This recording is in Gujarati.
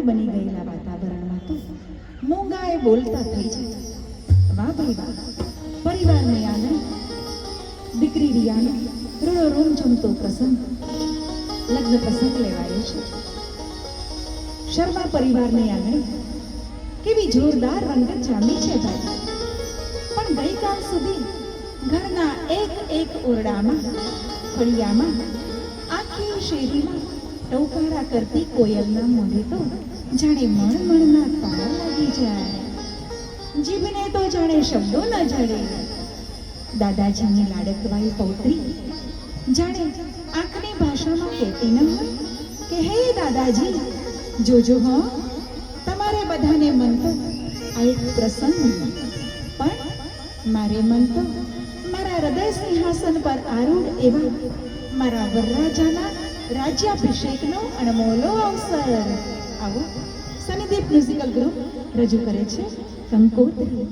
રાણી બની ગયેલા વાતાવરણમાં તો મૂંગાએ બોલતા થઈ જાય. વાહ ભાઈ વાહ, પરિવારની આંગણે દીકરી રિયાનો રૂડો રૂમ જમતો પ્રસંગ, લગ્ન પ્રસંગ લેવાયો છે. શર્મા પરિવારની આંગણે કેવી જોરદાર રંગત જામી છે ભાઈ. પણ ગઈકાલ સુધી ઘરના એક એક ઓરડામાં, ફળિયામાં, આખી શેરીમાં ટૌકારા કરતી કોયલના મોઢે તો જાણે મણમણના તાર લાગી જાય. જીભને તો જાણે શબ્દો ન જડે. દાદાજીની લાડકવાઈ પૌત્રી જાણે આંખની ભાષામાં કહેતી ન હોય કે હે દાદાજી, જોજો હો, તમારે બધાને મન તો આ એક પ્રસંગ, પણ મારે મન તો મારા હૃદય સિંહાસન પર આરૂઢ એવા મારા વરરાજાના રાજ્યાભિષેકનો અણમોલો અવસર. આવો સનીદીપ મ્યુઝિકલ ગ્રુપ રજૂ કરે છે કંકોત્રી.